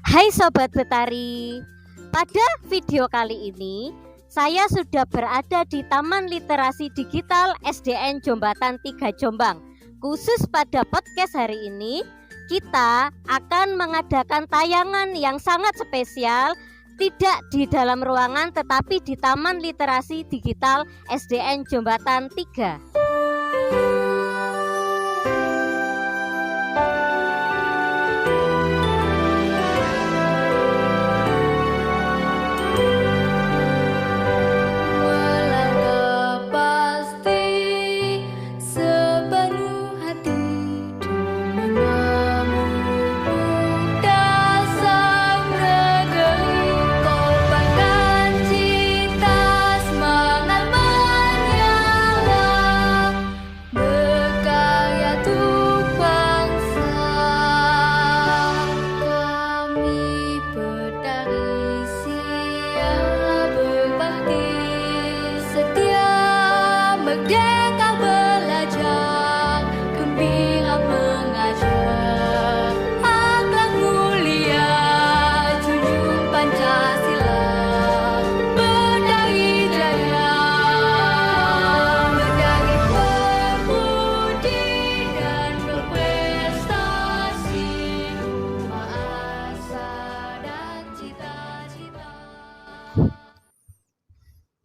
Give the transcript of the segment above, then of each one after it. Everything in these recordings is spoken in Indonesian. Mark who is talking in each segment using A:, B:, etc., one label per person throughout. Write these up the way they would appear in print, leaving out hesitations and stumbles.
A: Hai Sobat Betari, pada video kali ini saya sudah berada di Taman Literasi Digital SDN Jombatan 3 Jombang. Khusus pada podcast hari ini, kita akan mengadakan tayangan yang sangat spesial, tidak di dalam ruangan tetapi di Taman Literasi Digital SDN Jombatan 3.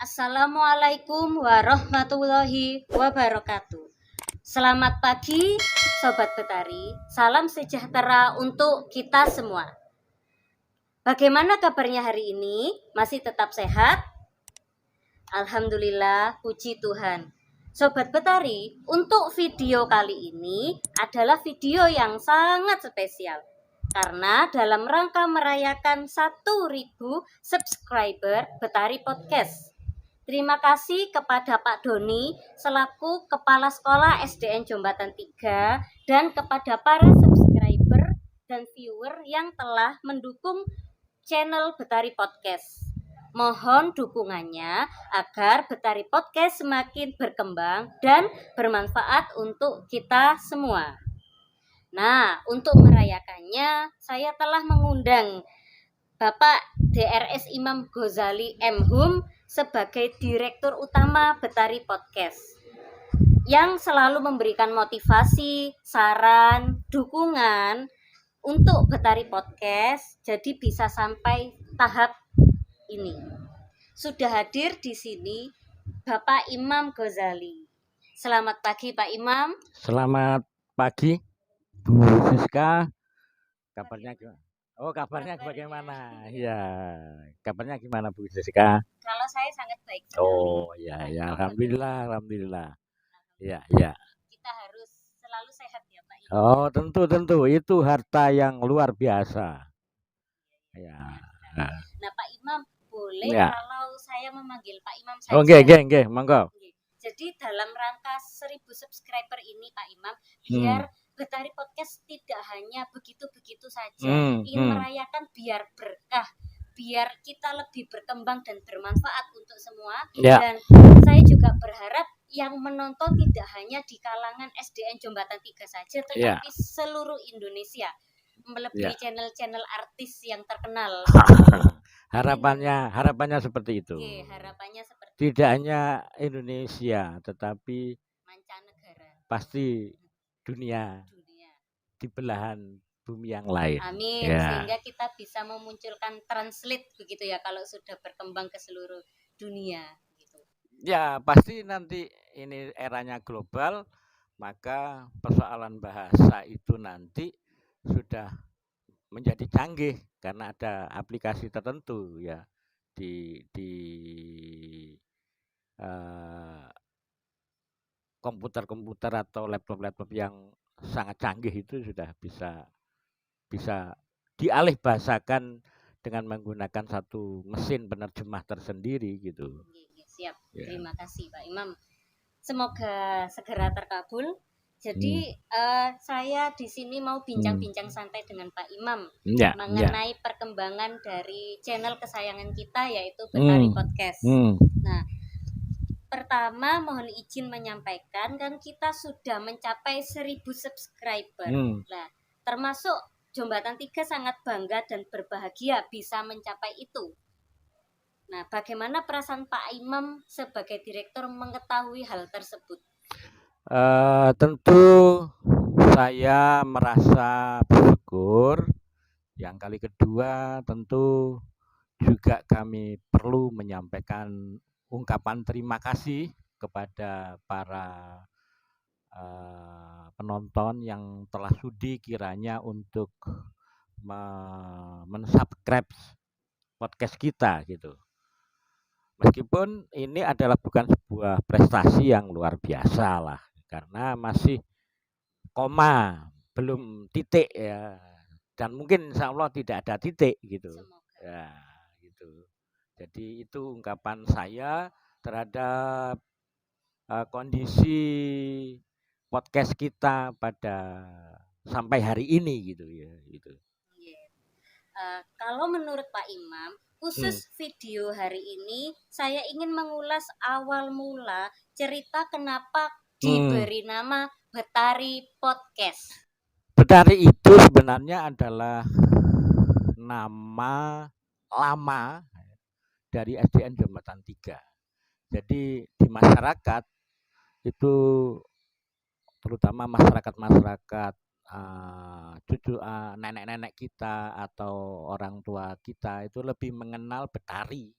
A: Assalamualaikum warahmatullahi wabarakatuh. Selamat pagi Sobat Betari, salam sejahtera untuk kita semua. Bagaimana kabarnya hari ini? Masih tetap sehat? Alhamdulillah, puji Tuhan. Sobat Betari, untuk video kali ini adalah video yang sangat spesial. Karena dalam rangka merayakan 1.000 subscriber Betari Podcast. Terima kasih kepada Pak Doni selaku Kepala Sekolah SDN Jombatan 3 dan kepada para subscriber dan viewer yang telah mendukung channel Betari Podcast. Mohon dukungannya agar Betari Podcast semakin berkembang dan bermanfaat untuk kita semua. Nah, untuk merayakannya saya telah mengundang Bapak DRS Imam Ghazali M.Hum sebagai Direktur Utama Betari Podcast yang selalu memberikan motivasi, saran, dukungan untuk Betari Podcast jadi bisa sampai tahap ini. Sudah hadir di sini Bapak Imam Ghazali. Selamat pagi Pak Imam.
B: Selamat pagi Bu Siska. Kabarnya gimana? Oh, kabarnya bagaimana? Ya, kabarnya gimana Bu Siska?
A: Kalau saya sangat baik.
B: Oh, ya, alhamdulillah. Ya.
A: Kita harus selalu sehat ya Pak Imam.
B: Oh, tentu itu harta yang luar biasa. Ya.
A: Nah Pak Imam, boleh
B: Ya.
A: kalau saya memanggil Pak Imam saja?
B: Oh, nggih, monggo.
A: Jadi dalam rangka 1.000 subscriber ini Pak Imam, biar Betari Podcast tidak hanya begitu-begitu saja, ingin merayakan biar berkah, biar kita lebih berkembang dan bermanfaat untuk semua.
B: Ya.
A: Dan saya juga berharap yang menonton tidak hanya di kalangan SDN Jombatan 3 saja, tetapi seluruh Indonesia, melebihi channel-channel artis yang terkenal.
B: Harapannya seperti itu.
A: Oke, harapannya seperti
B: tidak hanya Indonesia, tetapi
A: mancanegara.
B: Pasti dunia di belahan bumi yang lain.
A: Amin. Sehingga kita bisa memunculkan translate begitu ya kalau sudah berkembang ke seluruh dunia gitu.
B: Ya, pasti nanti ini eranya global, maka persoalan bahasa itu nanti sudah menjadi canggih karena ada aplikasi tertentu ya di komputer atau laptop yang sangat canggih itu sudah bisa dialih bahasakan dengan menggunakan satu mesin penerjemah tersendiri gitu.
A: Siap. Ya. Terima kasih Pak Imam. Semoga segera terkabul. Jadi saya di sini mau bincang-bincang santai dengan Pak Imam mengenai perkembangan dari channel kesayangan kita yaitu Betari Podcast. Nah, pertama mohon izin menyampaikan kan kita sudah mencapai 1.000 subscriber. Nah, termasuk Jembatan 3 sangat bangga dan berbahagia bisa mencapai itu. Nah, bagaimana perasaan Pak Imam sebagai direktur mengetahui hal tersebut?
B: Tentu saya merasa bersyukur. Yang kali kedua tentu juga kami perlu menyampaikan ungkapan terima kasih kepada para penonton yang telah sudi kiranya untuk mensubscribe podcast kita gitu. Meskipun ini adalah bukan sebuah prestasi yang luar biasa lah, karena masih koma, belum titik ya. Dan mungkin insya Allah tidak ada titik gitu.
A: Semoga.
B: Ya, gitu. Jadi itu ungkapan saya terhadap kondisi podcast kita pada sampai hari ini gitu ya. Gitu.
A: Kalau menurut Pak Imam, khusus video hari ini, saya ingin mengulas awal mula cerita kenapa diberi nama Betari Podcast.
B: Betari itu sebenarnya adalah nama lama dari SDN Jembatan 3. Jadi di masyarakat itu terutama masyarakat-masyarakat nenek-nenek kita atau orang tua kita itu lebih mengenal Betari.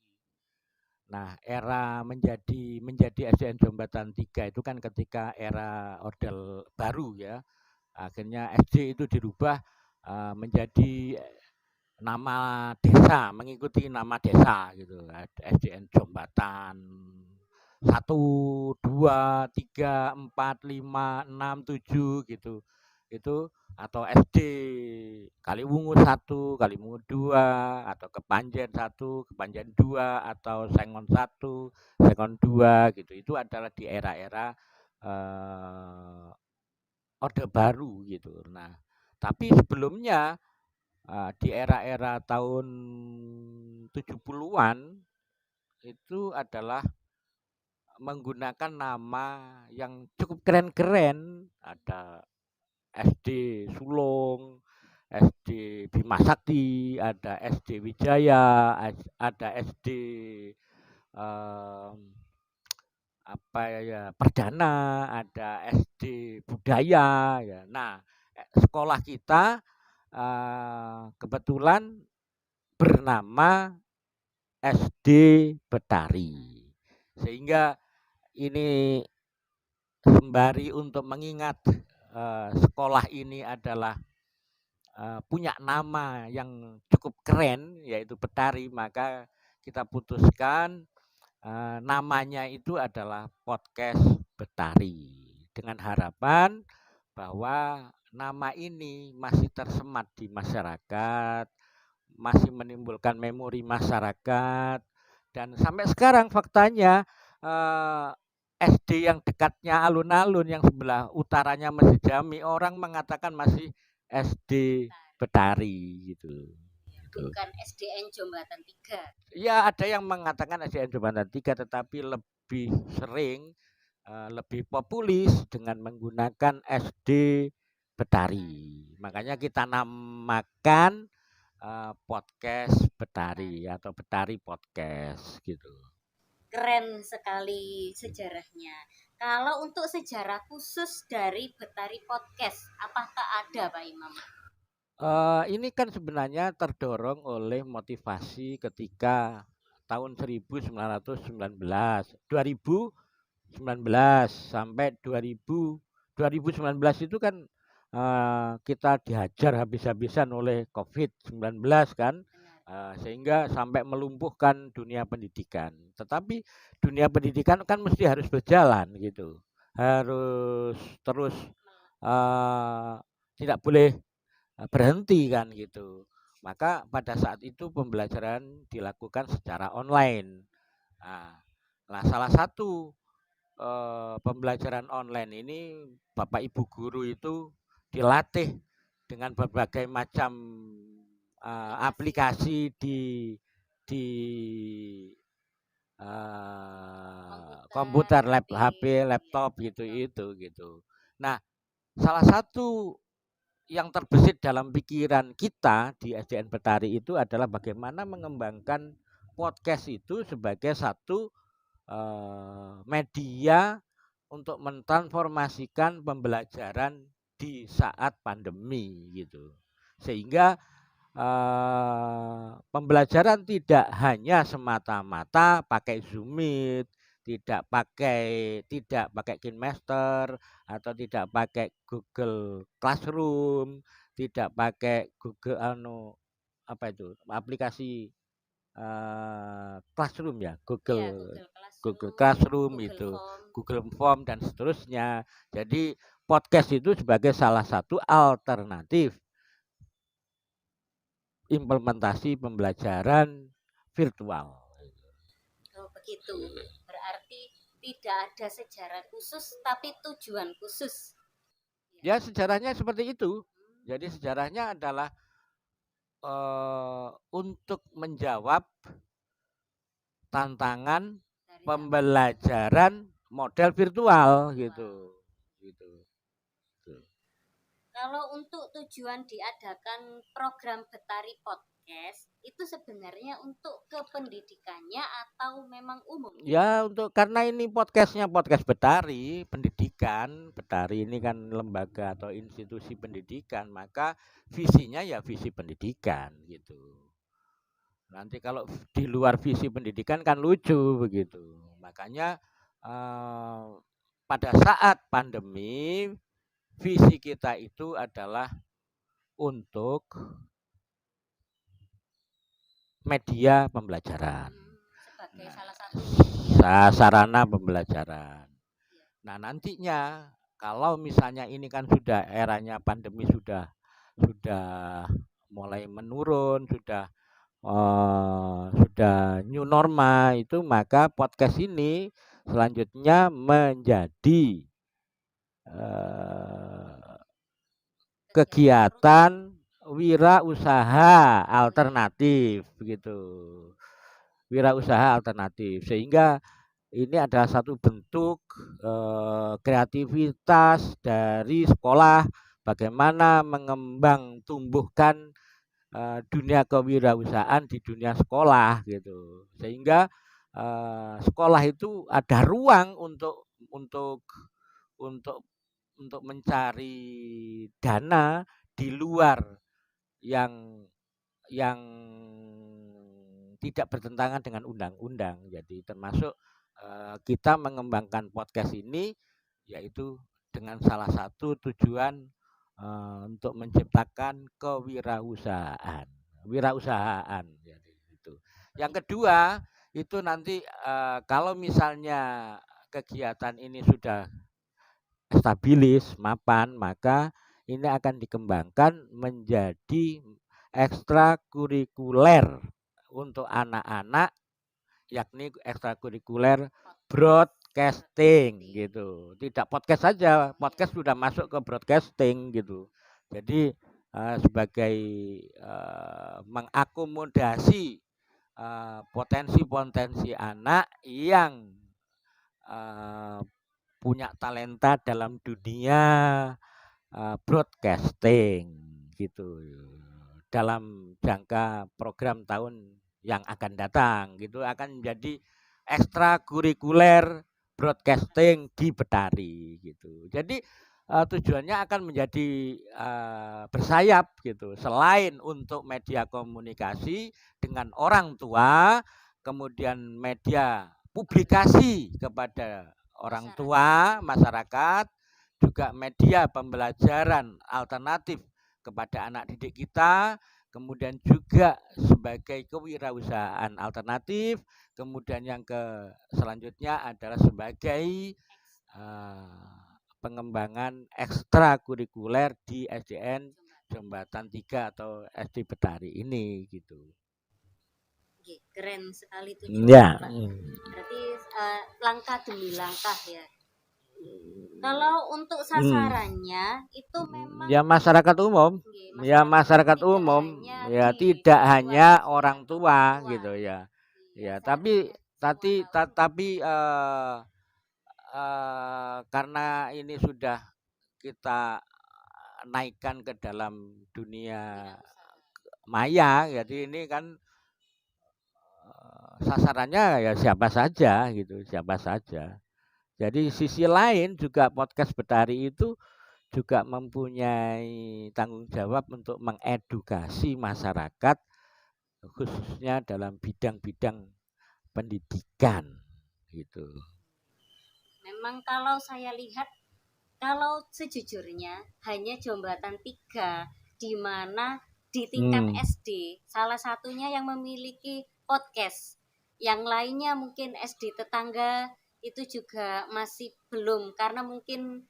B: Nah, era menjadi SDN Jembatan 3 itu kan ketika era Orde Baru ya. Akhirnya SD itu dirubah menjadi nama desa, mengikuti nama desa gitu. SDN Jombatan 1, 2, 3, 4, 5, 6, 7 gitu. Itu atau SD Kaliwungu 1, Kaliwungu 2, atau Kepanjen 1, Kepanjen 2, atau Sengon 1, Sengon 2 gitu. Itu adalah di era-era Orde Baru gitu. Nah, tapi sebelumnya di era-era tahun 70-an itu adalah menggunakan nama yang cukup keren-keren. Ada SD Sulung, SD Bima Sakti, ada SD Wijaya, ada SD apa ya Perdana, ada SD Budaya ya. Nah, sekolah kita kebetulan bernama SD Betari. Sehingga ini sembari untuk mengingat sekolah ini adalah punya nama yang cukup keren yaitu Betari, maka kita putuskan namanya itu adalah Podcast Betari dengan harapan bahwa nama ini masih tersemat di masyarakat, masih menimbulkan memori masyarakat, dan sampai sekarang faktanya SD yang dekatnya alun-alun yang sebelah utaranya Masjid Jami orang mengatakan masih SD Betari gitu.
A: Bukan SDN Jombatan 3.
B: Ya ada yang mengatakan SDN Jombatan 3 tetapi lebih sering lebih populis dengan menggunakan SD Betari. Makanya kita namakan podcast Betari atau Betari Podcast gitu.
A: Keren sekali sejarahnya. Kalau untuk sejarah khusus dari Betari Podcast, apakah ada Pak Imam?
B: Ini kan sebenarnya terdorong oleh motivasi ketika tahun 1919 sampai 2019 itu kan kita dihajar habis-habisan oleh COVID-19 kan, sehingga sampai melumpuhkan dunia pendidikan. Tetapi dunia pendidikan kan mesti harus berjalan gitu, harus terus tidak boleh berhenti kan gitu. Maka pada saat itu pembelajaran dilakukan secara online. Nah, salah satu pembelajaran online ini Bapak Ibu guru itu dilatih dengan berbagai macam aplikasi di komputer, HP, laptop gitu. Nah, salah satu yang terbesit dalam pikiran kita di SDN Betari itu adalah bagaimana mengembangkan podcast itu sebagai satu media untuk mentransformasikan pembelajaran di saat pandemi gitu. Sehingga pembelajaran tidak hanya semata-mata pakai Zoom Meet, tidak pakai KineMaster atau tidak pakai Google Classroom, tidak pakai Google apa itu aplikasi Classroom ya,
A: Ya,
B: Google Classroom
A: Google
B: itu,
A: Form.
B: Google Form dan seterusnya. Jadi podcast itu sebagai salah satu alternatif implementasi pembelajaran virtual.
A: Oh, begitu. Berarti tidak ada sejarah khusus tapi tujuan khusus.
B: Ya, sejarahnya seperti itu. Jadi sejarahnya adalah untuk menjawab tantangan pembelajaran model virtual gitu. Gitu.
A: Kalau untuk tujuan diadakan program Betari Podcast itu sebenarnya untuk kependidikannya atau memang umum?
B: Ya, karena ini podcastnya podcast Betari, pendidikan. Betari ini kan lembaga atau institusi pendidikan, maka visinya ya visi pendidikan gitu. Nanti kalau di luar visi pendidikan kan lucu begitu. Makanya pada saat pandemi visi kita itu adalah untuk media pembelajaran.
A: Sebagai salah satu
B: Sarana pembelajaran. Nah, nantinya kalau misalnya ini kan sudah eranya pandemi sudah mulai menurun, sudah new normal itu, maka podcast ini selanjutnya menjadi kegiatan wirausaha alternatif begitu. Wirausaha alternatif, sehingga ini adalah satu bentuk kreativitas dari sekolah bagaimana mengembang tumbuhkan dunia kewirausahaan di dunia sekolah gitu, sehingga sekolah itu ada ruang untuk mencari dana di luar yang tidak bertentangan dengan undang-undang. Jadi termasuk kita mengembangkan podcast ini yaitu dengan salah satu tujuan untuk menciptakan kewirausahaan. Jadi itu. Yang kedua itu nanti kalau misalnya kegiatan ini sudah stabilis, mapan, maka ini akan dikembangkan menjadi ekstrakurikuler untuk anak-anak, yakni ekstrakurikuler broadcasting gitu. Tidak podcast saja, podcast sudah masuk ke broadcasting gitu. Jadi sebagai mengakomodasi potensi-potensi anak yang punya talenta dalam dunia broadcasting gitu, dalam jangka program tahun yang akan datang gitu, akan menjadi ekstrakurikuler broadcasting di Betari gitu. Jadi tujuannya akan menjadi bersayap gitu, selain untuk media komunikasi dengan orang tua, kemudian media publikasi kepada orang tua, masyarakat, juga media pembelajaran alternatif kepada anak didik kita, kemudian juga sebagai kewirausahaan alternatif, kemudian yang selanjutnya adalah sebagai pengembangan ekstrakurikuler di SDN Jembatan 3 atau SD Betari ini gitu.
A: Keren sekali
B: Ya.
A: Berarti langkah demi langkah ya. Kalau untuk sasarannya itu memang
B: ya masyarakat umum, ya tidak hanya orang tua gitu ya. Ya, tapi karena ini sudah kita naikkan ke dalam dunia maya. Jadi ini kan sasarannya ya siapa saja gitu, siapa saja. Jadi sisi lain juga podcast Betari itu juga mempunyai tanggung jawab untuk mengedukasi masyarakat khususnya dalam bidang-bidang pendidikan gitu.
A: Memang kalau saya lihat, kalau sejujurnya hanya Jombatan 3 di mana di tingkat SD salah satunya yang memiliki podcast. Yang lainnya mungkin SD tetangga itu juga masih belum, karena mungkin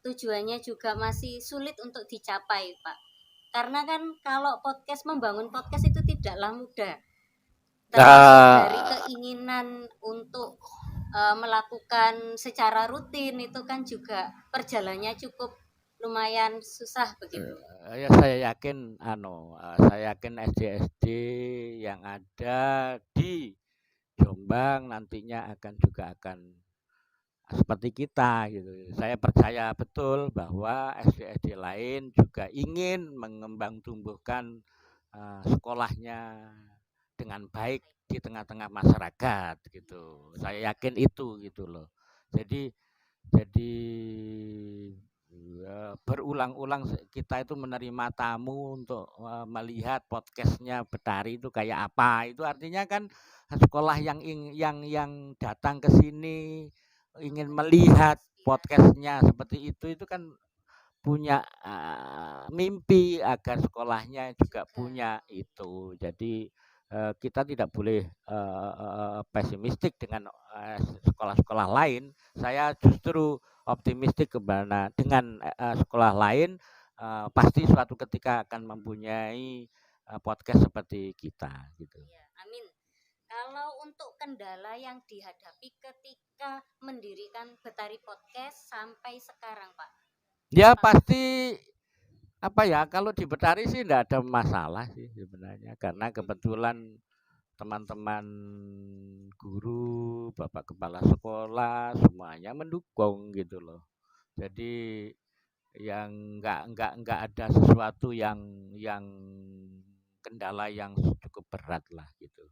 A: tujuannya juga masih sulit untuk dicapai, Pak. Karena kan kalau membangun podcast itu tidaklah mudah. Termasuk dari keinginan untuk melakukan secara rutin itu kan juga perjalanannya cukup lumayan susah begitu.
B: Ya saya yakin saya yakin SD-SD yang ada di Jombang nantinya akan seperti kita gitu. Saya percaya betul bahwa SD-SD lain juga ingin mengembang tumbuhkan sekolahnya dengan baik di tengah-tengah masyarakat gitu. Saya yakin itu gitu loh. Jadi berulang-ulang kita itu menerima tamu untuk melihat podcastnya Betari itu kayak apa. Itu artinya kan sekolah yang datang ke sini ingin melihat podcastnya seperti itu kan punya mimpi agar sekolahnya juga punya itu. Jadi kita tidak boleh pesimistik dengan sekolah-sekolah lain. Saya justru optimistik dengan sekolah lain pasti suatu ketika akan mempunyai podcast seperti kita gitu.
A: Ya, amin. Kalau untuk kendala yang dihadapi ketika mendirikan Betari Podcast sampai sekarang, Pak?
B: Ya pasti kalau di Betari sih tidak ada masalah sih sebenarnya, karena kebetulan teman-teman guru, bapak kepala sekolah semuanya mendukung gitu loh. Jadi yang nggak ada sesuatu yang kendala yang cukup berat lah gitu.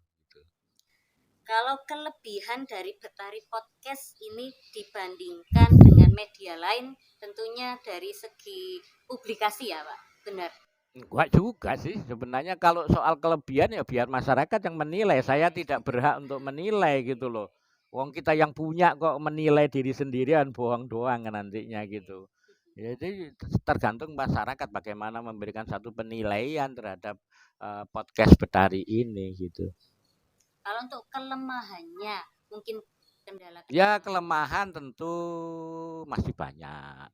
A: Kalau kelebihan dari Betari Podcast ini dibandingkan dengan media lain, tentunya dari segi publikasi ya, Pak. Benar.
B: Enggak juga sih sebenarnya, kalau soal kelebihan ya biar masyarakat yang menilai. Saya tidak berhak untuk menilai gitu loh. Wong kita yang punya kok menilai diri sendirian, bohong doang nantinya gitu. Jadi tergantung masyarakat bagaimana memberikan satu penilaian terhadap podcast Betari ini gitu.
A: Kalau untuk kelemahannya, mungkin kendala.
B: Ya kelemahan tentu masih banyak.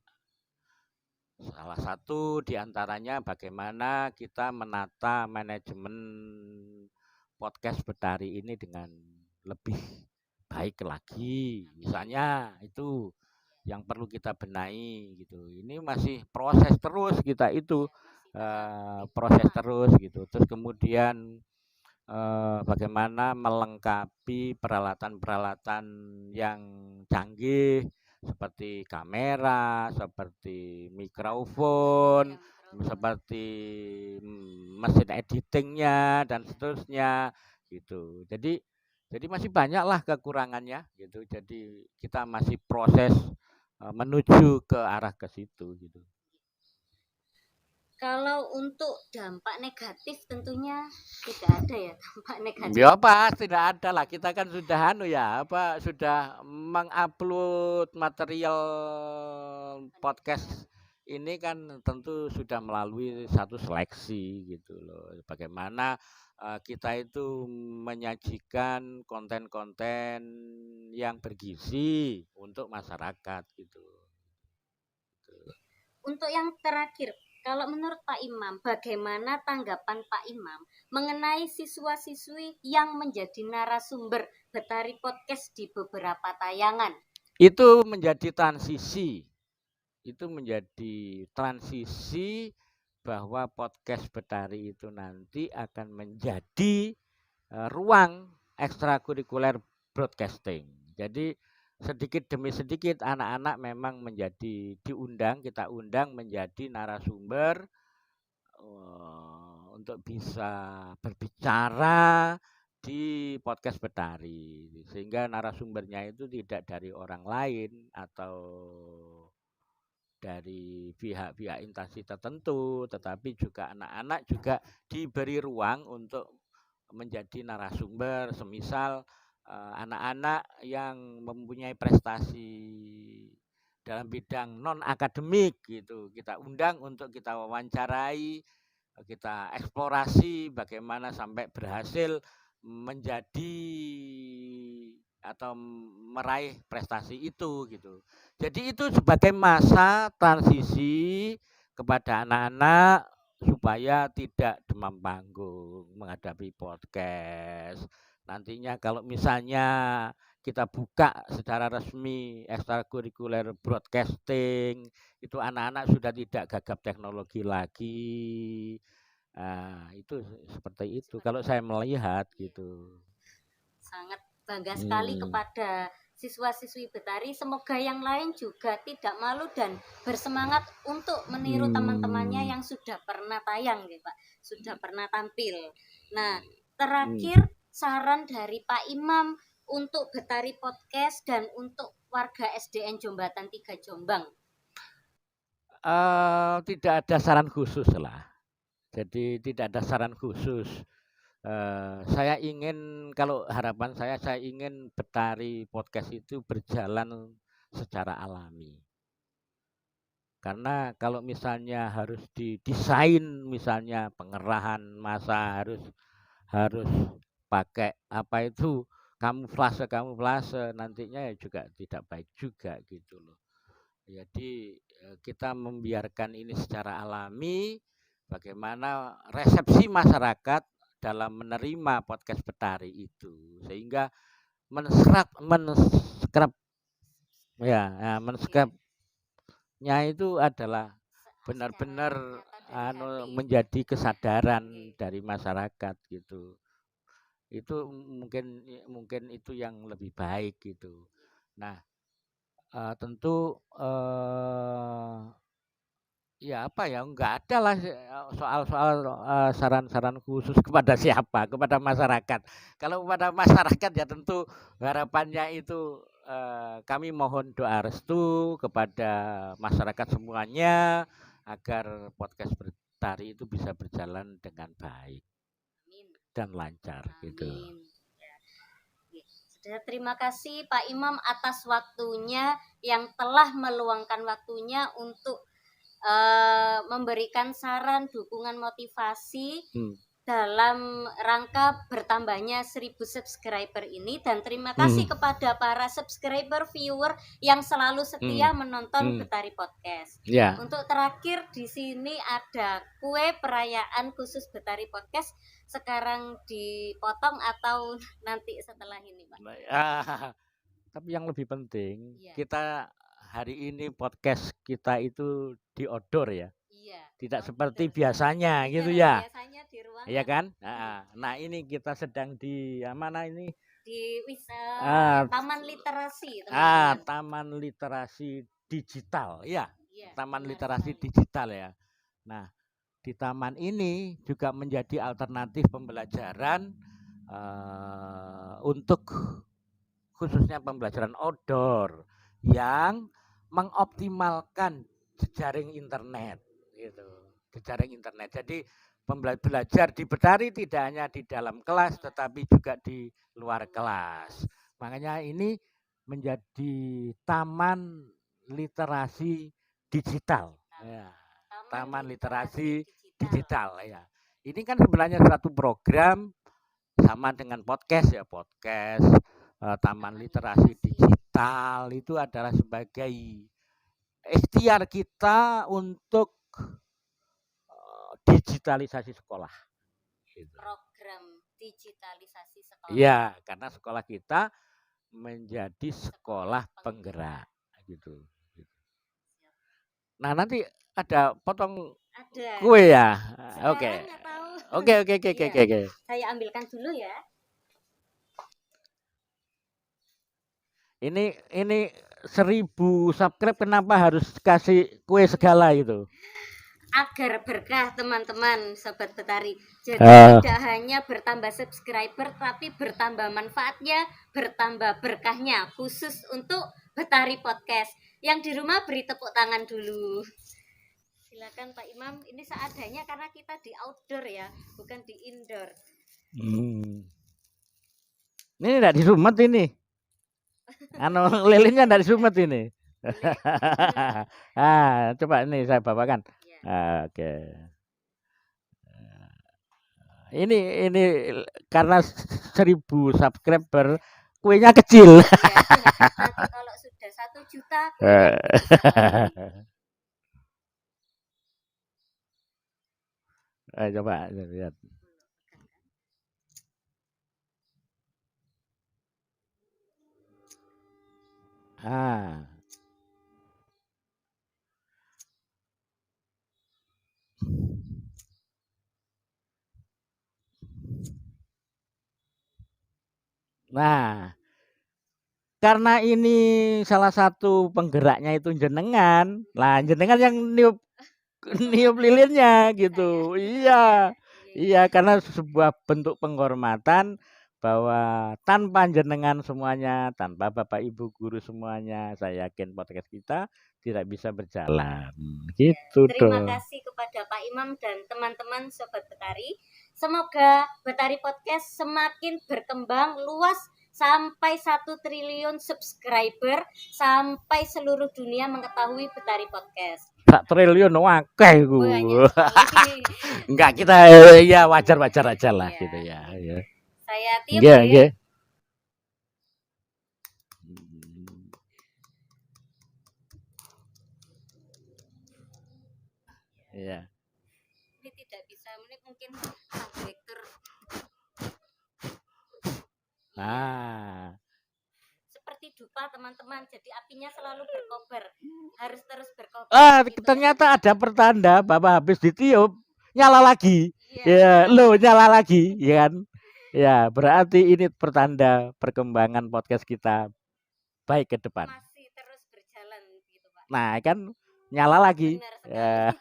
B: Salah satu diantaranya bagaimana kita menata manajemen podcast Betari ini dengan lebih baik lagi. Misalnya itu yang perlu kita benahi gitu. Ini masih proses terus kita itu proses terus gitu. Terus kemudian bagaimana melengkapi peralatan-peralatan yang canggih seperti kamera, seperti mikrofon, seperti mesin editingnya dan seterusnya gitu. Jadi masih banyaklah kekurangannya gitu. Jadi kita masih proses menuju ke arah ke situ gitu.
A: Kalau untuk dampak negatif tentunya tidak ada ya, dampak negatif.
B: Ya pasti tidak ada lah. Kita kan sudah sudah mengupload material podcast ini kan tentu sudah melalui satu seleksi gitu loh. Bagaimana kita itu menyajikan konten-konten yang bergizi untuk masyarakat gitu.
A: Untuk yang terakhir, kalau menurut Pak Imam, bagaimana tanggapan Pak Imam mengenai siswa-siswi yang menjadi narasumber Betari Podcast di beberapa tayangan?
B: Itu menjadi transisi. Bahwa podcast Betari itu nanti akan menjadi ruang ekstrakurikuler broadcasting. Jadi sedikit demi sedikit anak-anak memang menjadi kita undang menjadi narasumber untuk bisa berbicara di podcast Betari, sehingga narasumbernya itu tidak dari orang lain atau dari pihak-pihak instansi tertentu, tetapi juga anak-anak juga diberi ruang untuk menjadi narasumber, semisal anak-anak yang mempunyai prestasi dalam bidang non akademik gitu, kita undang untuk kita wawancarai, kita eksplorasi bagaimana sampai berhasil menjadi atau meraih prestasi itu gitu. Jadi itu sebagai masa transisi kepada anak-anak supaya tidak demam panggung menghadapi podcast. Nantinya kalau misalnya kita buka secara resmi ekstrakurikuler broadcasting, itu anak-anak sudah tidak gagap teknologi lagi. Itu seperti itu kalau saya melihat gitu.
A: Sangat bangga sekali kepada siswa-siswi Betari. Semoga yang lain juga tidak malu dan bersemangat untuk meniru teman-temannya yang sudah pernah tayang, ya Pak, sudah pernah tampil. Nah, terakhir saran dari Pak Imam untuk Betari Podcast dan untuk warga SDN Jombatan 3 Jombang.
B: Tidak ada saran khusus lah. Jadi tidak ada saran khusus. Saya ingin, kalau harapan saya ingin Betari Podcast itu berjalan secara alami. Karena kalau misalnya harus didesain, misalnya pengerahan massa harus pakai apa itu kamuflase, nantinya ya juga tidak baik juga gitu loh. Jadi kita membiarkan ini secara alami, bagaimana resepsi masyarakat dalam menerima podcast Betari itu, sehingga menskrapnya itu adalah benar-benar menjadi kesadaran dari masyarakat gitu. Itu mungkin itu yang lebih baik gitu. Nah, tentu ya apa ya, enggak ada lah soal-soal saran-saran khusus kepada siapa, kepada masyarakat. Kalau kepada masyarakat ya tentu harapannya itu kami mohon doa restu kepada masyarakat semuanya agar podcast Betari itu bisa berjalan dengan baik dan lancar. Amin. Gitu.
A: Terima kasih Pak Imam atas waktunya yang telah meluangkan waktunya untuk memberikan saran, dukungan, motivasi dalam rangka bertambahnya 1000 subscriber ini. Dan terima kasih kepada para subscriber, viewer yang selalu setia menonton Betari Podcast. Untuk terakhir di sini ada kue perayaan khusus Betari Podcast. Sekarang dipotong atau nanti setelah ini, Pak?
B: Tapi yang lebih penting, kita hari ini podcast kita itu di outdoor ya. Tidak seperti biasanya gitu ya.
A: Biasanya di ruangan.
B: Iya kan? Nah, ini kita sedang di mana ini?
A: Di Taman Literasi,
B: Taman Literasi Digital, ya. Taman Literasi Digital ya. Nah, di taman ini juga menjadi alternatif pembelajaran untuk khususnya pembelajaran outdoor yang mengoptimalkan jejaring internet gitu. Jejaring internet. Jadi belajar di Betari tidak hanya di dalam kelas tetapi juga di luar kelas. Makanya ini menjadi taman literasi digital. Ya. Taman literasi digital ya. Ini kan sebenarnya satu program sama dengan podcast ya, podcast Taman Literasi Digital itu adalah sebagai ikhtiar kita untuk digitalisasi sekolah.
A: Program digitalisasi sekolah.
B: Ya, karena sekolah kita menjadi sekolah penggerak gitu. Nah, nanti ada potong kue ya. Oke.
A: Saya ambilkan dulu ya.
B: Ini 1000 subscribe kenapa harus kasih kue segala gitu?
A: Agar berkah teman-teman Sobat Betari. Jadi tidak hanya bertambah subscriber, tapi bertambah manfaatnya, bertambah berkahnya, khusus untuk Betari Podcast. Yang di rumah beri tepuk tangan dulu. Silakan Pak Imam, ini seadanya karena kita di outdoor ya, bukan di indoor.
B: Ini enggak disumet ini. Lilinnya enggak disumet ini. Coba ini saya bawakan. Ya. Oke. Ini karena 1000 subscriber kuenya kecil.
A: Ya, nanti kalau sudah 1 juta
B: coba lihat. Nah, karena ini salah satu penggeraknya itu jenengan. Lah, jenengan yang niup lilinnya gitu. Iya, karena sebuah bentuk penghormatan bahwa tanpa jenengan semuanya, tanpa Bapak Ibu guru semuanya, saya yakin podcast kita tidak bisa berjalan. Gitu
A: Terima kasih kepada Pak Imam dan teman-teman Sobat Betari. Semoga Betari Podcast semakin berkembang luas sampai 1 triliun subscriber, sampai seluruh dunia mengetahui Betari Podcast.
B: 1 triliun akeh ku. Enggak, kita ya wajar-wajar aja lah gitu ya.
A: Saya tiup ya.
B: Iya.
A: Ini tidak bisa, ini mungkin direktur. Seperti dupa teman-teman, jadi apinya selalu berkobar, harus terus berkobar.
B: Ternyata ada pertanda Bapak habis ditiup nyala lagi. Ya, nyala lagi, ya kan? Ya, berarti ini pertanda perkembangan podcast kita baik ke depan.
A: Masih terus berjalan gitu, Pak.
B: Nah, kan nyala lagi.
A: Ya,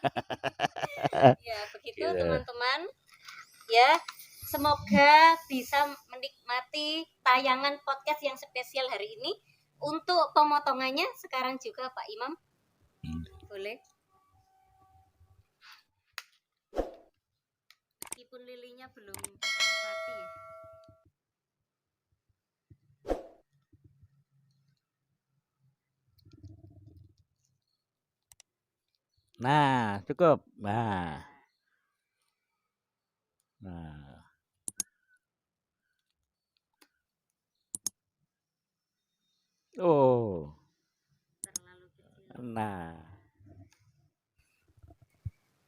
A: begitu teman-teman. Ya, semoga bisa menikmati tayangan podcast yang spesial hari ini. Untuk pemotongannya sekarang juga Pak Imam. Boleh. Meskipun lilinya belum mati.
B: Nah, cukup. Oh. Nah.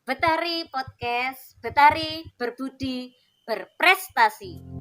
A: Betari Podcast, Betari berbudi, berprestasi.